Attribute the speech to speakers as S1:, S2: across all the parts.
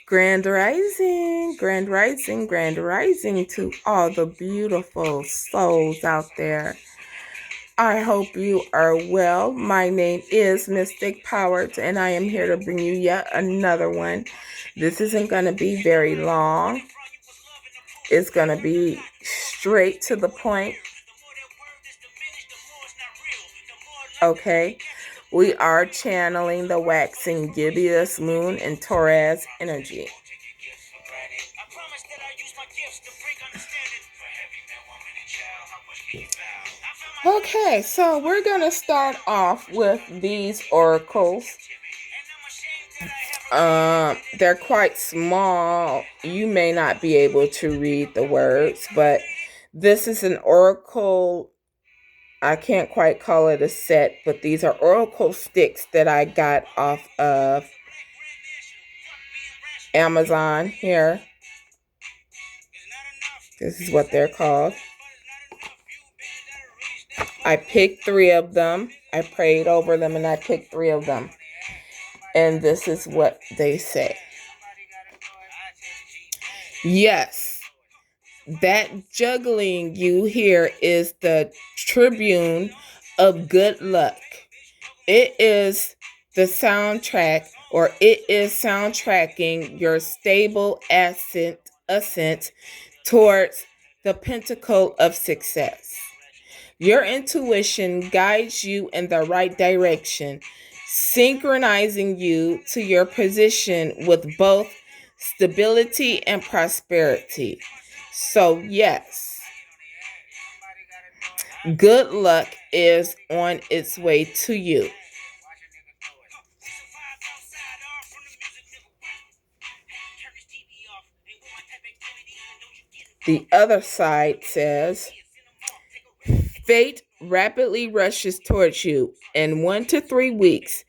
S1: Grand rising, grand rising, grand rising to all the beautiful souls out there. I hope you are well. My name is Mystic Powered, and I am here to bring you yet another one. This isn't going to be very long. It's going to be straight to the point. Okay. We are channeling the waxing gibbous moon and Taurus energy. Okay, so we're going to start off with these oracles. They're quite small. You may not be able to read the words, but this is an oracle. I can't quite call it a set, but these are oracle sticks that I got off of Amazon here. This is what they're called. I picked 3 of them. I prayed over them and I picked 3 of them. And this is what they say. Yes, that juggling you hear is the tribune of good luck. It is the soundtrack, or it is soundtracking your stable ascent towards the pinnacle of success. Your intuition guides you in the right direction, synchronizing you to your position with both stability and prosperity. So, yes, good luck is on its way to you. The other side says, fate rapidly rushes towards you. In 1 to 3 weeks,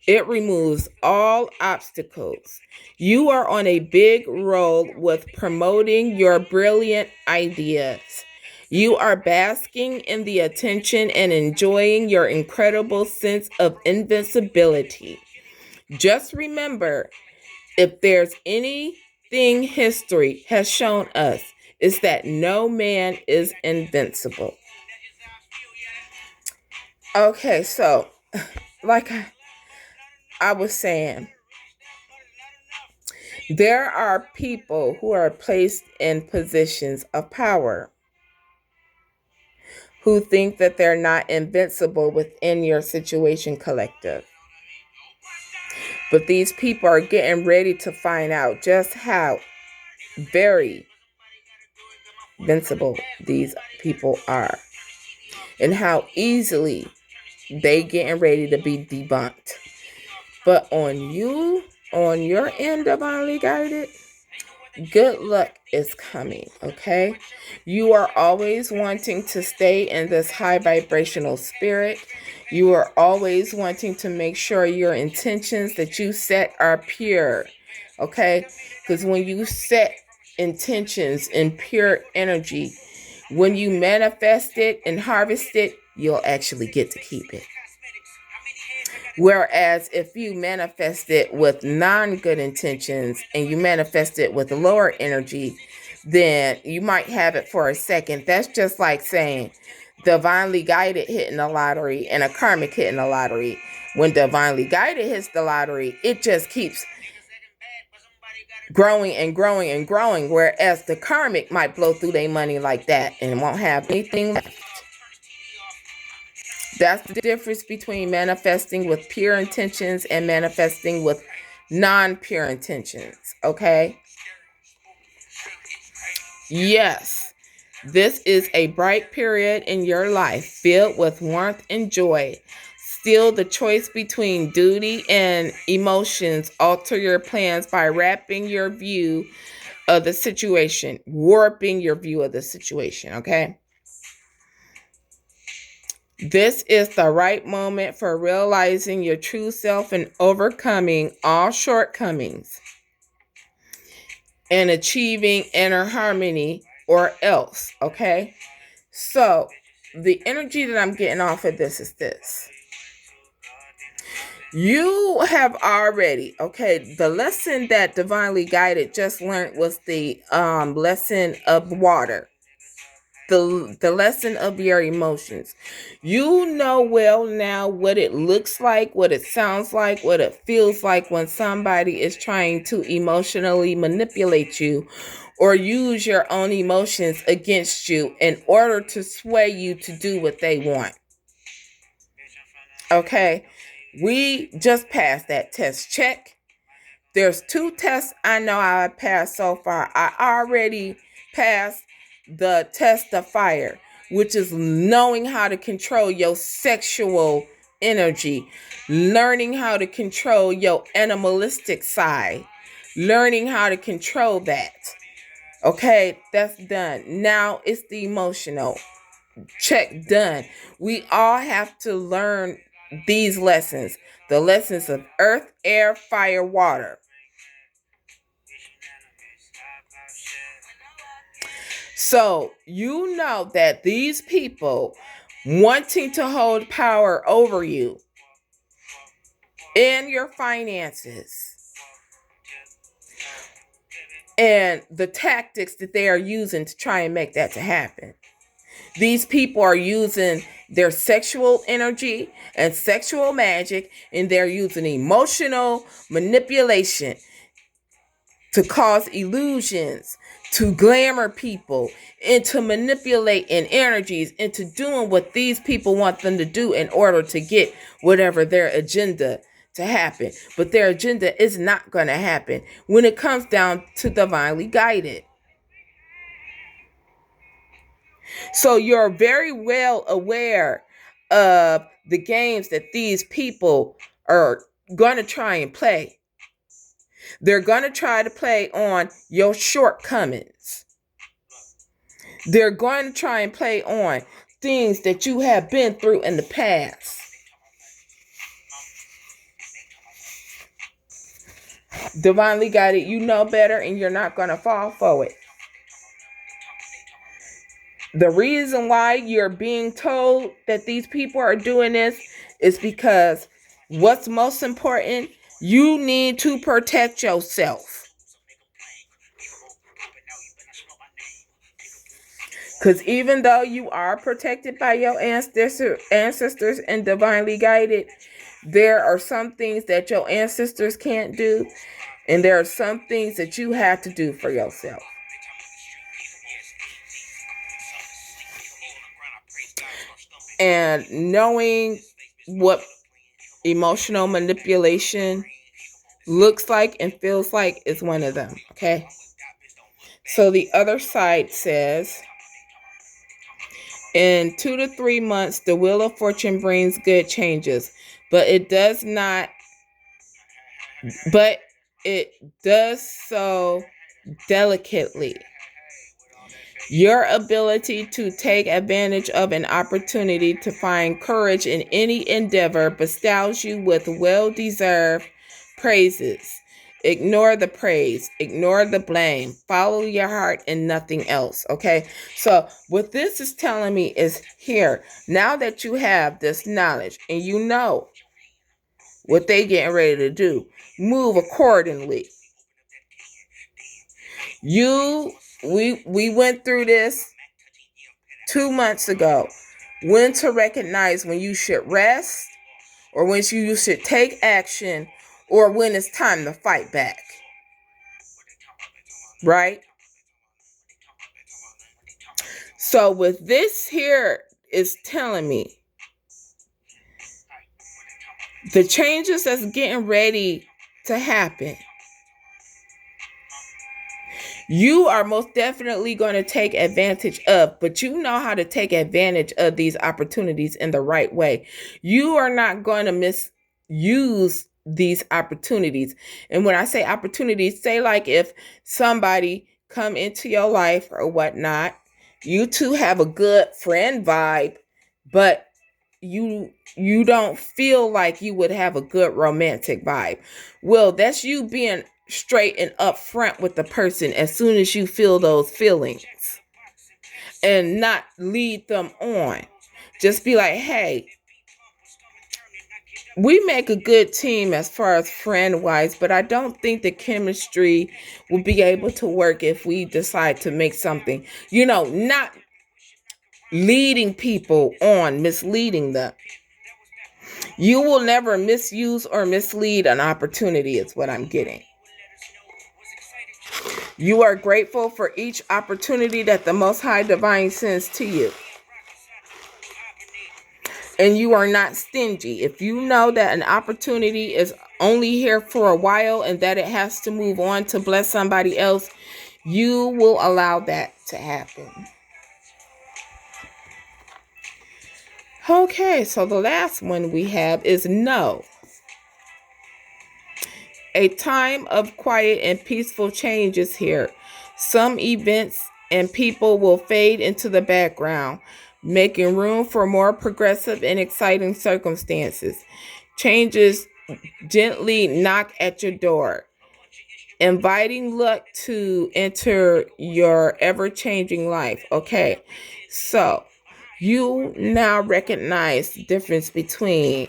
S1: it removes all obstacles. You are on a big roll with promoting your brilliant ideas. You are basking in the attention and enjoying your incredible sense of invincibility. Just remember, if there's anything history has shown us, is that no man is invincible. Okay, so like I was saying, there are people who are placed in positions of power who think that they're not invincible within your situation collective. But these people are getting ready to find out just how very invincible these people are and how easily they getting ready to be debunked. But on you, on your end, divinely guided, good luck is coming, okay? You are always wanting to stay in this high vibrational spirit. You are always wanting to make sure your intentions that you set are pure, okay? Because when you set intentions in pure energy, when you manifest it and harvest it, you'll actually get to keep it. Whereas if you manifest it with non-good intentions and you manifest it with lower energy, then you might have it for a second. That's just like saying divinely guided hitting the lottery and a karmic hitting the lottery. When divinely guided hits the lottery, it just keeps growing and growing and growing. Whereas the karmic might blow through their money like that and won't have anything left. That's the difference between manifesting with pure intentions and manifesting with non-pure intentions, okay? Yes, this is a bright period in your life filled with warmth and joy. Still, the choice between duty and emotions alter your plans by warping your view of the situation, okay? This is the right moment for realizing your true self and overcoming all shortcomings and achieving inner harmony or else, okay? So the energy that I'm getting off of this is this. You have already, okay, the lesson that Divinely Guided just learned was the lesson of water. The lesson of your emotions. You know well now what it looks like, what it sounds like, what it feels like when somebody is trying to emotionally manipulate you or use your own emotions against you in order to sway you to do what they want. Okay, we just passed that test. Check. There's 2 tests I know I passed so far. I already passed the test of fire, which is knowing how to control your sexual energy, learning how to control your animalistic side, learning how to control that. Okay, that's done. Now it's the emotional. Check, done. We all have to learn these lessons, the lessons of earth, air, fire, water. So you know that these people wanting to hold power over you and your finances and the tactics that they are using to try and make that to happen. These people are using their sexual energy and sexual magic, and they're using emotional manipulation to cause illusions, to glamour people, into manipulating energies, into doing what these people want them to do in order to get whatever their agenda to happen. But their agenda is not going to happen when it comes down to divinely guided. So you're very well aware of the games that these people are going to try and play. They're going to try to play on your shortcomings. They're going to try and play on things that you have been through in the past. Divinely guided, you know better and you're not going to fall for it. The reason why you're being told that these people are doing this is because what's most important, you need to protect yourself. Because even though you are protected by your ancestors and divinely guided, there are some things that your ancestors can't do, and there are some things that you have to do for yourself. And knowing what emotional manipulation looks like and feels like is one of them, okay? So the other side says, in 2 to 3 months, the Wheel of Fortune brings good changes, but it does so delicately. Your ability to take advantage of an opportunity to find courage in any endeavor bestows you with well-deserved praises. Ignore the praise, ignore the blame, follow your heart and nothing else. Okay, so what this is telling me is here, now that you have this knowledge and you know what they getting ready to do, move accordingly. We went through this 2 months ago. When to recognize when you should rest, or when you should take action, or when it's time to fight back. Right? So with this here is telling me the changes that's getting ready to happen, you are most definitely going to take advantage of, but you know how to take advantage of these opportunities in the right way. You are not going to misuse these opportunities. And when I say opportunities, say like if somebody come into your life or whatnot, you two have a good friend vibe, but you don't feel like you would have a good romantic vibe. Well, that's you being straight and upfront with the person as soon as you feel those feelings, and not lead them on. Just be like, hey, we make a good team as far as friend wise, but I don't think the chemistry will be able to work if we decide to make something, not leading people on, misleading them. You will never misuse or mislead an opportunity, is what I'm getting. You are grateful for each opportunity that the Most High Divine sends to you. And you are not stingy. If you know that an opportunity is only here for a while and that it has to move on to bless somebody else, you will allow that to happen. Okay, so the last one we have is no. A time of quiet and peaceful change is here. Some events and people will fade into the background, making room for more progressive and exciting circumstances. Changes gently knock at your door, inviting luck to enter your ever-changing life. Okay, so you now recognize the difference between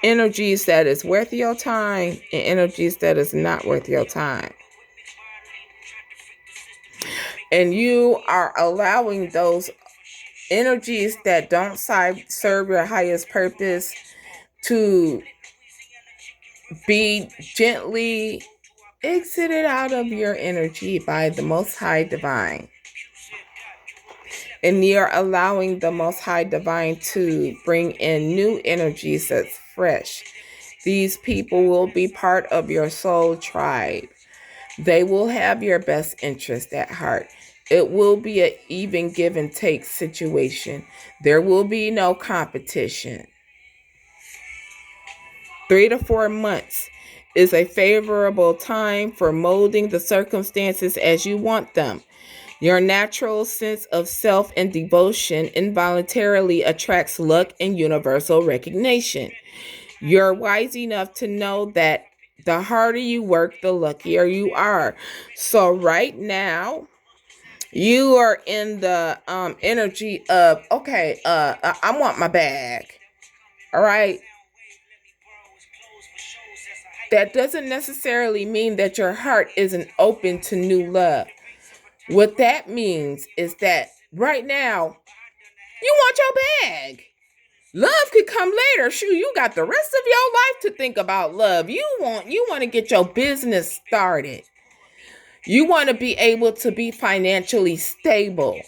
S1: energies that is worth your time and energies that is not worth your time. And you are allowing those energies that don't serve your highest purpose to be gently exited out of your energy by the Most High Divine. And you're allowing the Most High Divine to bring in new energies that's fresh. These people will be part of your soul tribe. They will have your best interest at heart. It will be an even give and take situation. There will be no competition. 3 to 4 months is a favorable time for molding the circumstances as you want them. Your natural sense of self and devotion involuntarily attracts luck and universal recognition. You're wise enough to know that the harder you work, the luckier you are. So right now, you are in the energy of, okay, I want my bag. All right. That doesn't necessarily mean that your heart isn't open to new love. What that means is that right now, you want your bag. Love could come later. Shoot, you got the rest of your life to think about love. You want to get your business started. You want to be able to be financially stable.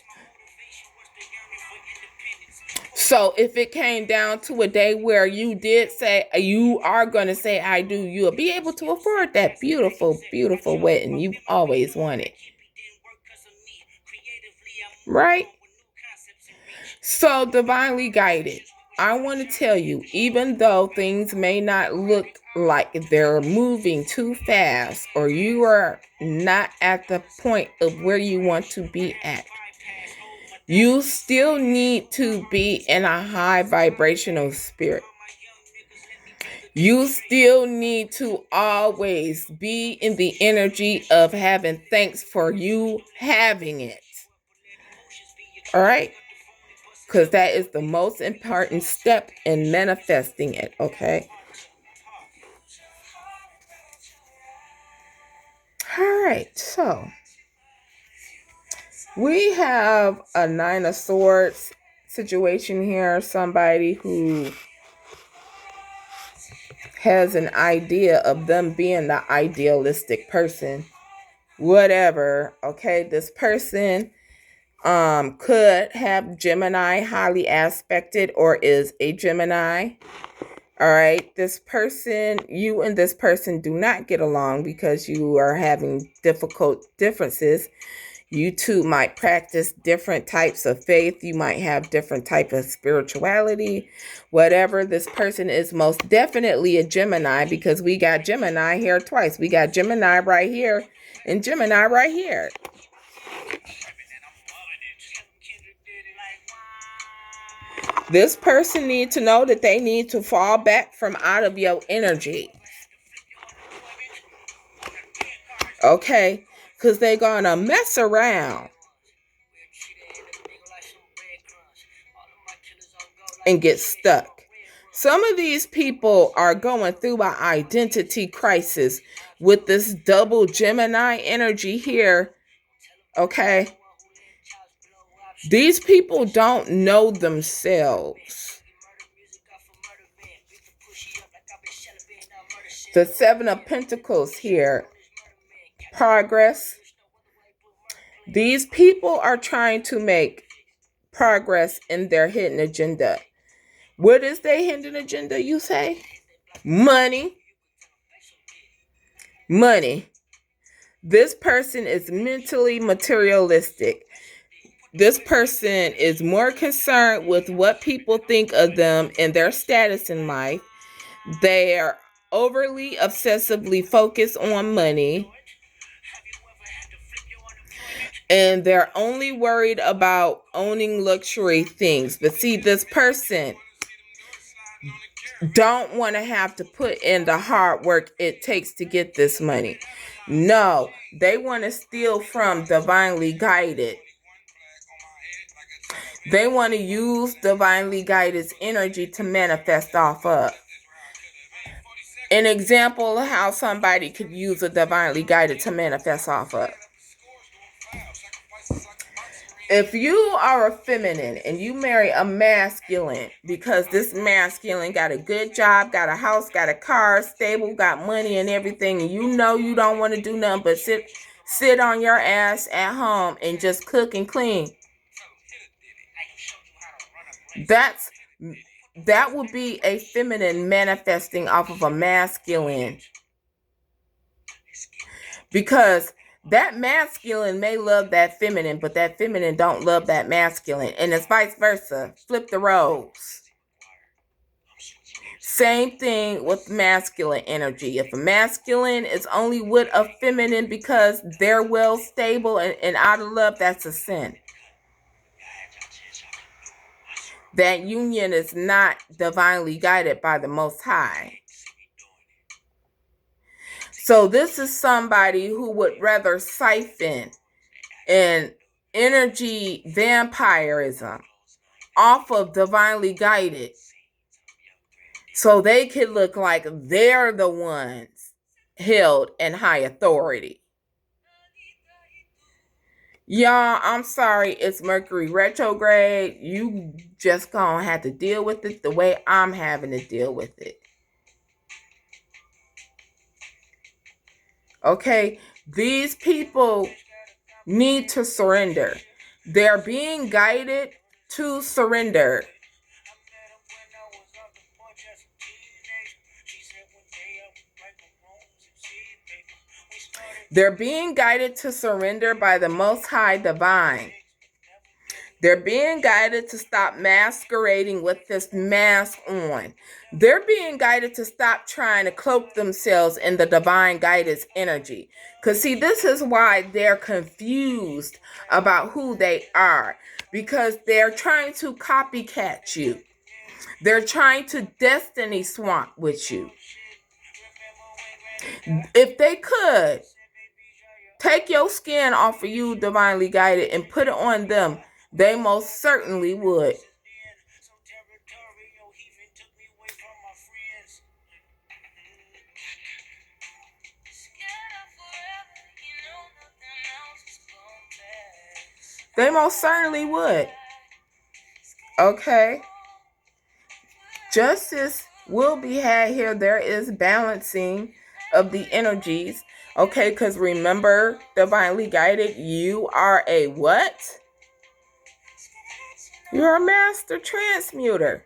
S1: So if it came down to a day where you did say you are going to say I do, you'll be able to afford that beautiful, beautiful wedding you've always wanted. Right? So divinely guided. I want to tell you, even though things may not look like they're moving too fast or you are not at the point of where you want to be at, you still need to be in a high vibrational spirit. You still need to always be in the energy of having thanks for you having it. All right? Because that is the most important step in manifesting it, okay? All right, so we have a 9 of Swords situation here. Somebody who has an idea of them being the idealistic person. Whatever, okay? This person could have Gemini highly aspected or is a Gemini. All right, this person, you and this person do not get along because you are having difficult differences. You two might practice different types of faith. You might have different type of spirituality. Whatever, this person is most definitely a Gemini because we got Gemini here twice. We got Gemini right here and Gemini right here. This person needs to know that they need to fall back from out of your energy. Okay? Because they're going to mess around and get stuck. Some of these people are going through an identity crisis with this double Gemini energy here. Okay. These people don't know themselves. The Seven of Pentacles here. Progress. These people are trying to make progress in their hidden agenda. What is their hidden agenda, you say? Money. Money. This person is mentally materialistic. This person is more concerned with what people think of them and their status in life. They are overly obsessively focused on money. And they're only worried about owning luxury things. But see, this person don't want to have to put in the hard work it takes to get this money. No, they want to steal from divinely guided. They want to use divinely guided energy to manifest off of. An example of how somebody could use a divinely guided to manifest off of. If you are a feminine and you marry a masculine because this masculine got a good job, got a house, got a car, stable, got money and everything, and you know you don't want to do nothing but sit on your ass at home and just cook and clean. That would be a feminine manifesting off of a masculine. Because that masculine may love that feminine, but that feminine don't love that masculine. And it's vice versa. Flip the roles. Same thing with masculine energy. If a masculine is only with a feminine because they're well stable and out of love, that's a sin. That union is not divinely guided by the Most High. So this is somebody who would rather siphon an energy vampirism off of divinely guided so they could look like they're the ones held in high authority. Y'all, I'm sorry, it's Mercury retrograde. You just gonna have to deal with it the way I'm having to deal with it. Okay, these people need to surrender. They're being guided to surrender. They're being guided to surrender by the Most High Divine. They're being guided to stop masquerading with this mask on. They're being guided to stop trying to cloak themselves in the divine guidance energy. Because see, this is why they're confused about who they are. Because they're trying to copycat you. They're trying to destiny swamp with you. If they could take your skin off of you, divinely guided, and put it on them, they most certainly would. They most certainly would. Okay. Justice will be had here. There is balancing of the energies. Okay, because remember, divinely guided, you are a what? You're a master transmuter.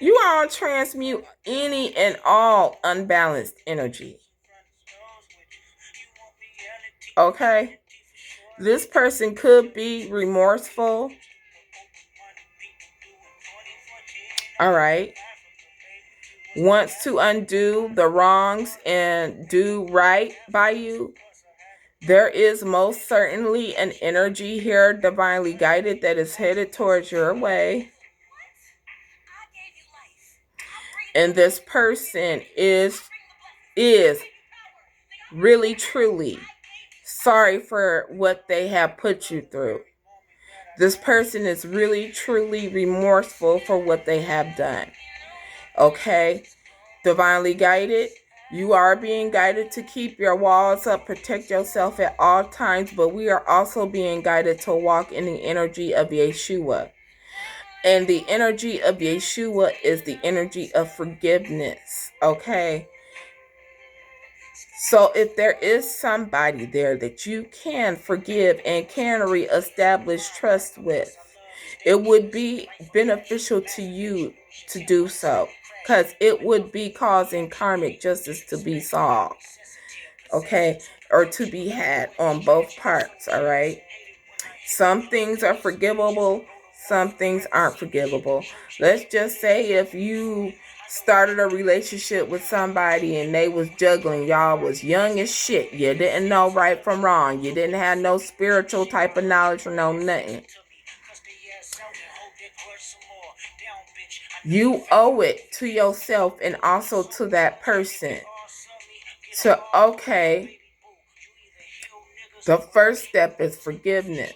S1: You are transmute any and all unbalanced energy. Okay? This person could be remorseful. All right. Wants to undo the wrongs and do right by you. There is most certainly an energy here, divinely guided, that is headed towards your way. And this person is really, truly sorry for what they have put you through. This person is really, truly remorseful for what they have done. Okay? Divinely guided. You are being guided to keep your walls up, protect yourself at all times, but we are also being guided to walk in the energy of Yeshua. And the energy of Yeshua is the energy of forgiveness. Okay? So if there is somebody there that you can forgive and can reestablish trust with, it would be beneficial to you to do so, because it would be causing karmic justice to be solved, okay, or to be had on both parts, all right? Some things are forgivable, some things aren't forgivable. Let's just say if you started a relationship with somebody and they was juggling, y'all was young as shit, you didn't know right from wrong, you didn't have no spiritual type of knowledge or no nothing. You owe it to yourself and also to that person. So, okay, the first step is forgiveness.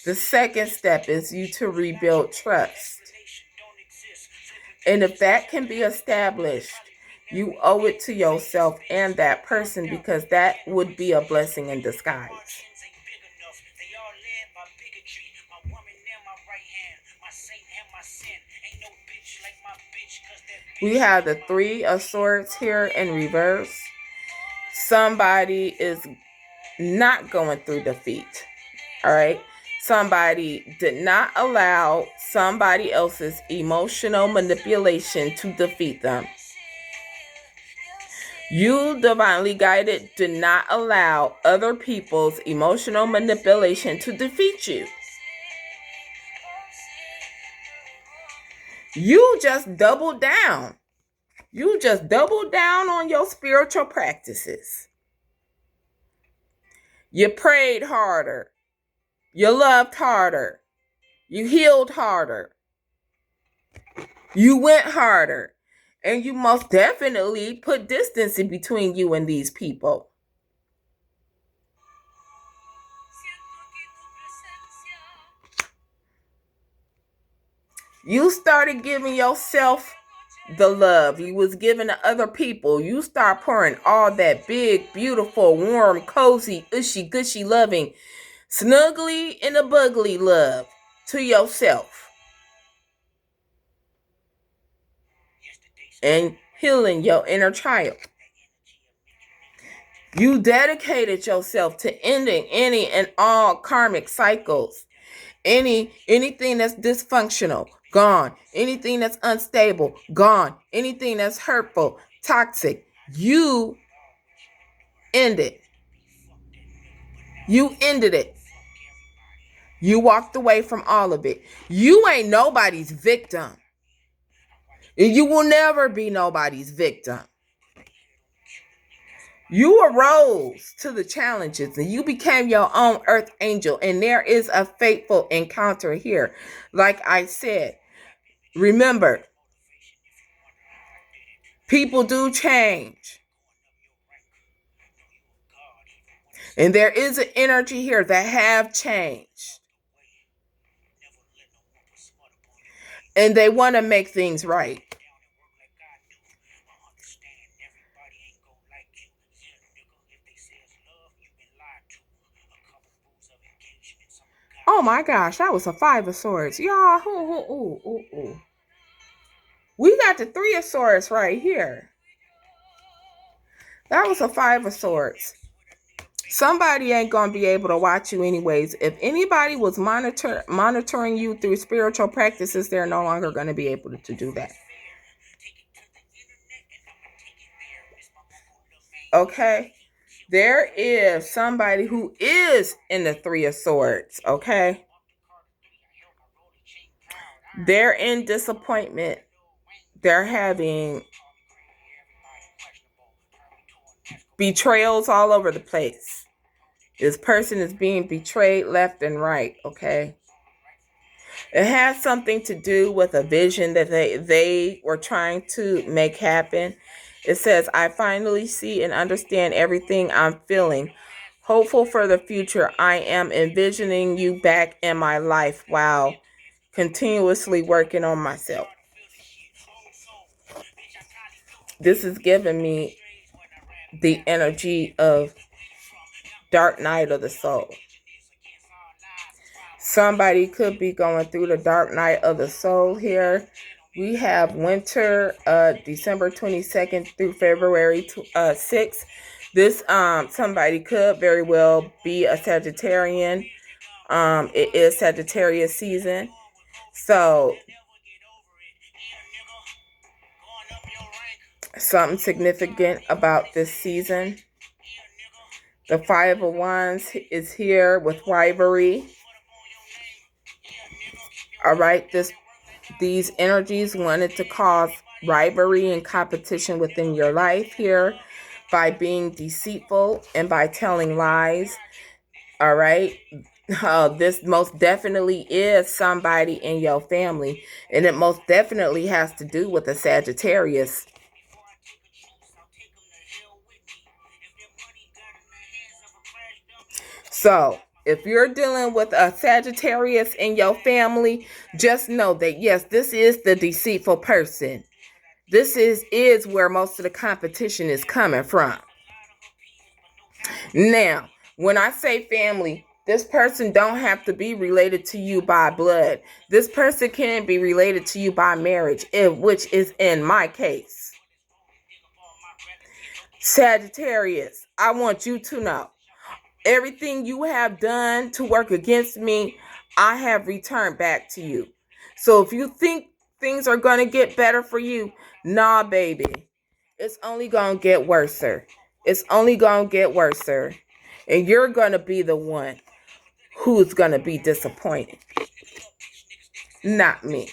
S1: The second step is you to rebuild trust. And if that can be established, you owe it to yourself and that person, because that would be a blessing in disguise. We have the Three of Swords here in reverse. Somebody is not going through defeat. All right. Somebody did not allow somebody else's emotional manipulation to defeat them. You, divinely guided, did not allow other people's emotional manipulation to defeat you. You just doubled down. You just doubled down on your spiritual practices. You prayed harder. You loved harder. You healed harder. You went harder. And you most definitely put distance in between you and these people. You started giving yourself the love you was giving to other people. You start pouring all that big, beautiful, warm, cozy, ushy, gushy, loving, snuggly and a bugly love to yourself. And healing your inner child. You dedicated yourself to ending any and all karmic cycles. Anything that's dysfunctional, gone. Anything that's unstable, gone. Anything that's hurtful, toxic, you ended. You ended it. You walked away from all of it. You ain't nobody's victim. You will never be nobody's victim. You arose to the challenges and you became your own earth angel. And there is a fateful encounter here. Like I said, remember, people do change. And there is an energy here that have changed. And they want to make things right. Oh my gosh, that was a Five of Swords. Y'all, ooh. We got the Three of Swords right here. That was a Five of Swords. Somebody ain't going to be able to watch you anyways. If anybody was monitoring you through spiritual practices, they're no longer going to be able to do that. Okay? There is somebody who is in the Three of Swords, okay? They're in disappointment. They're having betrayals all over the place. This person is being betrayed left and right, okay? It has something to do with a vision that they were trying to make happen. It says, I finally see and understand everything I'm feeling. Hopeful for the future, I am envisioning you back in my life while continuously working on myself. This is giving me the energy of dark night of the soul. Somebody could be going through the dark night of the soul here. We have winter, December 22nd through February 6th. This somebody could very well be a Sagittarian. It is Sagittarius season. So something significant about this season. The Five of Wands is here with rivalry. All right, these energies wanted to cause rivalry and competition within your life here by being deceitful and by telling lies. All right. This most definitely is somebody in your family, and it most definitely has to do with a Sagittarius. So, if you're dealing with a Sagittarius in your family, just know that, yes, this is the deceitful person. This is where most of the competition is coming from. Now, when I say family, this person don't have to be related to you by blood. This person can be related to you by marriage, which is in my case. Sagittarius, I want you to know, everything you have done to work against me, I have returned back to you. So if you think things are going to get better for you, nah, baby. It's only going to get worser. It's only going to get worser. And you're going to be the one who's going to be disappointed. Not me.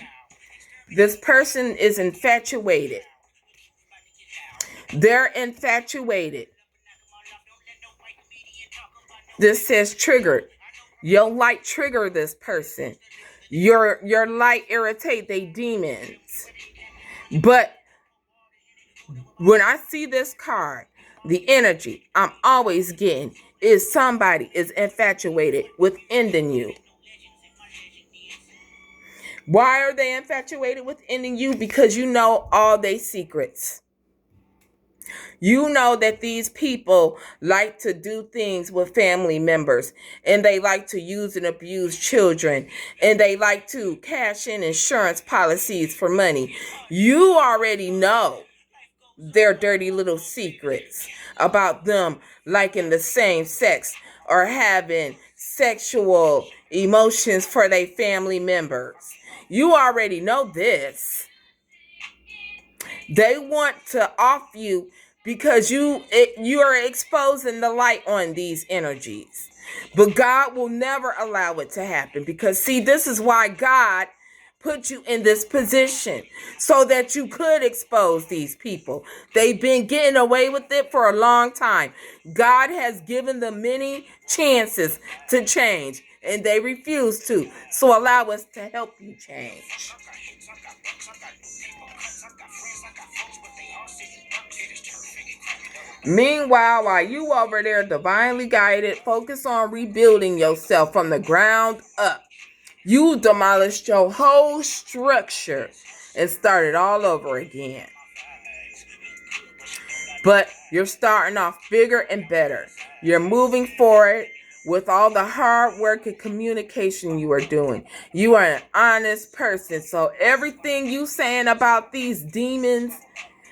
S1: This person is infatuated. They're infatuated. This says triggered. Your light trigger this person. Your light irritate they demons. But when I see this card, the energy I'm always getting is somebody is infatuated with ending you. Why are they infatuated with ending you? Because you know all their secrets. You know that these people like to do things with family members, and they like to use and abuse children, and they like to cash in insurance policies for money. You already know their dirty little secrets about them liking the same sex or having sexual emotions for their family members. You already know this. They want to off you because you are exposing the light on these energies. But God will never allow it to happen, because see, this is why God put you in this position, so that you could expose these people. They've been getting away with it for a long time. God has given them many chances to change, and they refuse to. So allow us to help you change. Meanwhile, while you over there divinely guided, focus on rebuilding yourself from the ground up. You demolished your whole structure and started all over again. But you're starting off bigger and better. You're moving forward with all the hard work and communication you are doing. You are an honest person. So everything you saying about these demons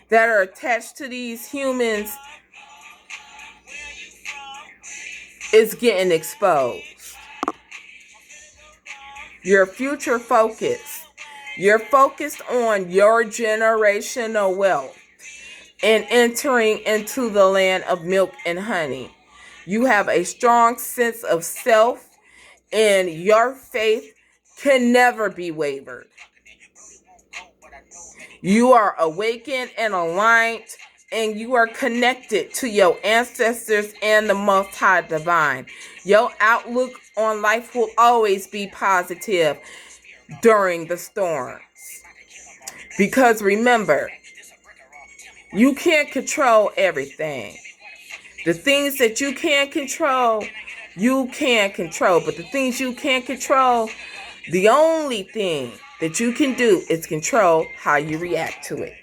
S1: that are attached to these humans is getting exposed. Your future focus. You're focused on your generational wealth and entering into the land of milk and honey. You have a strong sense of self, and your faith can never be wavered. You are awakened and aligned, and you are connected to your ancestors and the Most High Divine. Your outlook on life will always be positive during the storms. Because remember, you can't control everything. The things that you can't control, you can control. But the things you can't control, the only thing that you can do is control how you react to it.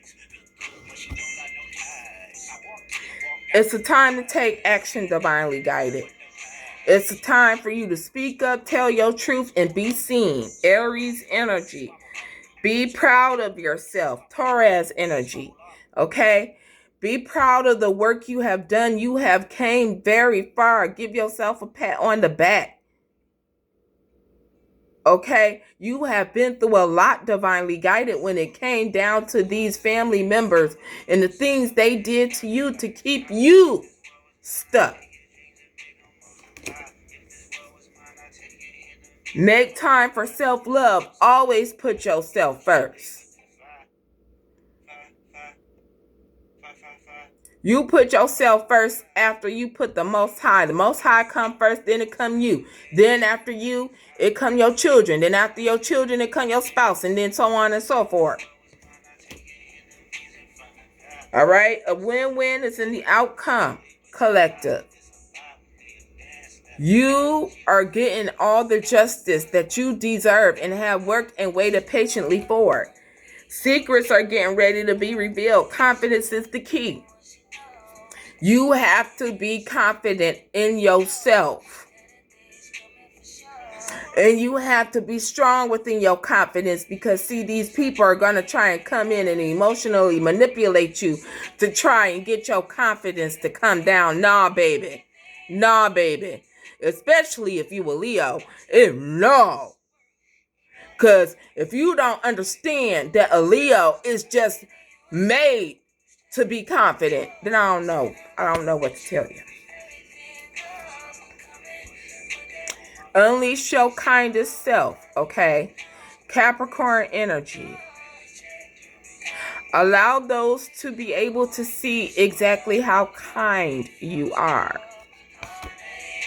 S1: It's a time to take action, divinely guided. It's a time for you to speak up, tell your truth, and be seen. Aries energy. Be proud of yourself. Taurus energy. Okay? Be proud of the work you have done. You have came very far. Give yourself a pat on the back. Okay? You have been through a lot, divinely guided, when it came down to these family members and the things they did to you to keep you stuck. Make time for self-love. Always put yourself first. You put yourself first after you put the Most High. The Most High come first, then it come you. Then after you, it come your children. Then after your children, it come your spouse, and then so on and so forth. All right? A win-win is in the outcome, collective. You are getting all the justice that you deserve and have worked and waited patiently for. Secrets are getting ready to be revealed. Confidence is the key. You have to be confident in yourself. And you have to be strong within your confidence, because, see, these people are going to try and come in and emotionally manipulate you to try and get your confidence to come down. Nah, baby. Nah, baby. Especially if you a Leo. No. Because if you don't understand that a Leo is just made to be confident, then I don't know. I don't know what to tell you. Unleash your kindest self, okay? Capricorn energy. Allow those to be able to see exactly how kind you are.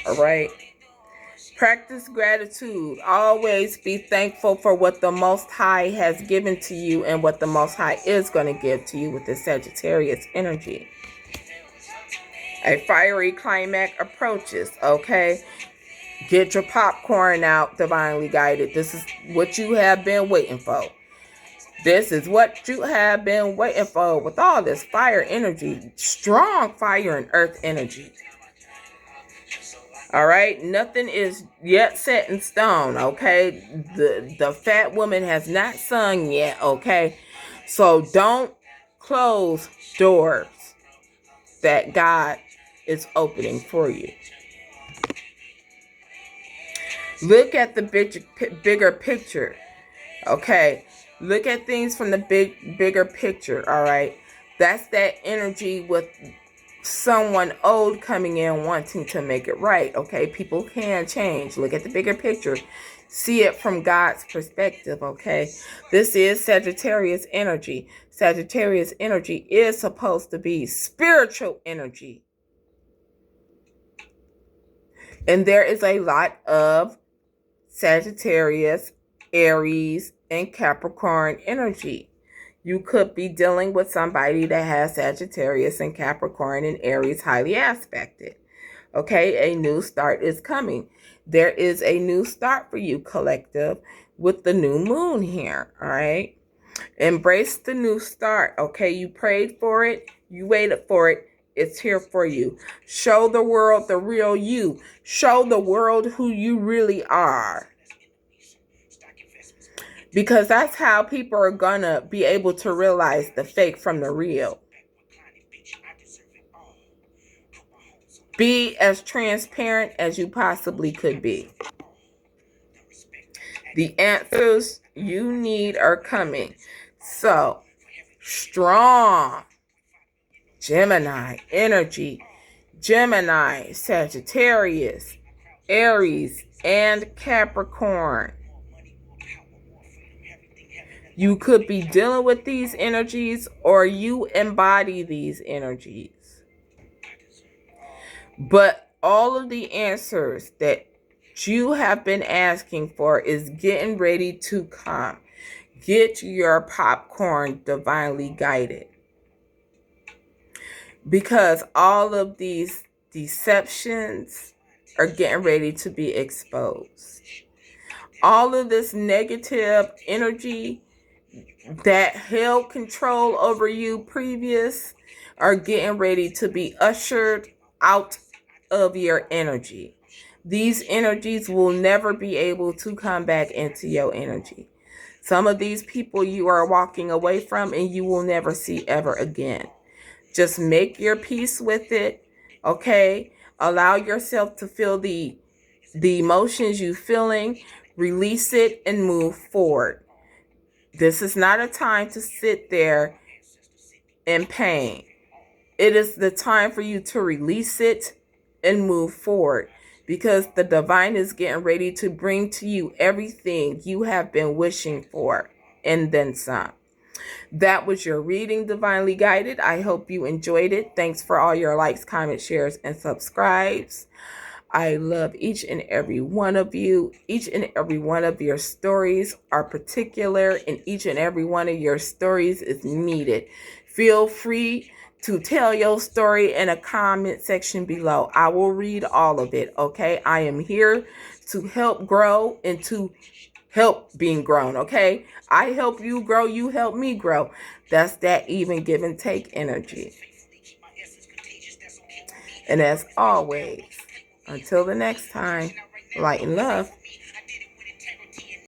S1: All right? Practice gratitude. Always be thankful for what the Most High has given to you and what the Most High is going to give to you with the Sagittarius energy. A fiery climax approaches, okay? Get your popcorn out, divinely guided. This is what you have been waiting for. This is what you have been waiting for with all this fire energy. Strong fire and earth energy. All right, nothing is yet set in stone, okay? The fat woman has not sung yet, okay? So don't close doors that God is opening for you. Look at the bigger picture, okay? Look at things from the bigger picture, all right? That's that energy with someone old coming in wanting to make it right, okay? People can change. Look at the bigger picture. See it from God's perspective, okay? This is Sagittarius energy. Sagittarius energy is supposed to be spiritual energy. And there is a lot of Sagittarius, Aries, and Capricorn energy. You could be dealing with somebody that has Sagittarius and Capricorn and Aries highly aspected. Okay, a new start is coming. There is a new start for you, collective, with the new moon here, all right? Embrace the new start, okay? You prayed for it. You waited for it. It's here for you. Show the world the real you. Show the world who you really are. Because that's how people are going to be able to realize the fake from the real. Be as transparent as you possibly could be. The answers you need are coming. So, strong Gemini energy. Gemini, Sagittarius, Aries, and Capricorn. You could be dealing with these energies, or you embody these energies. But all of the answers that you have been asking for is getting ready to come. Get your popcorn divinely guided. Because all of these deceptions are getting ready to be exposed. All of this negative energy that held control over you previous are getting ready to be ushered out of your energy. These energies will never be able to come back into your energy. Some of these people you are walking away from and you will never see ever again. Just make your peace with it, okay? Allow yourself to feel the emotions you feeling, release it and move forward. This is not a time to sit there in pain. It is the time for you to release it and move forward, because the divine is getting ready to bring to you everything you have been wishing for and then some. That was your reading, Divinely Guided. I hope you enjoyed it. Thanks for all your likes, comments, shares, and subscribes. I love each and every one of you. Each and every one of your stories are particular, and each and every one of your stories is needed. Feel free to tell your story in a comment section below. I will read all of it, okay? I am here to help grow and to help being grown, okay? I help you grow, you help me grow. That's that even give and take energy. And as always, until the next time, light and love.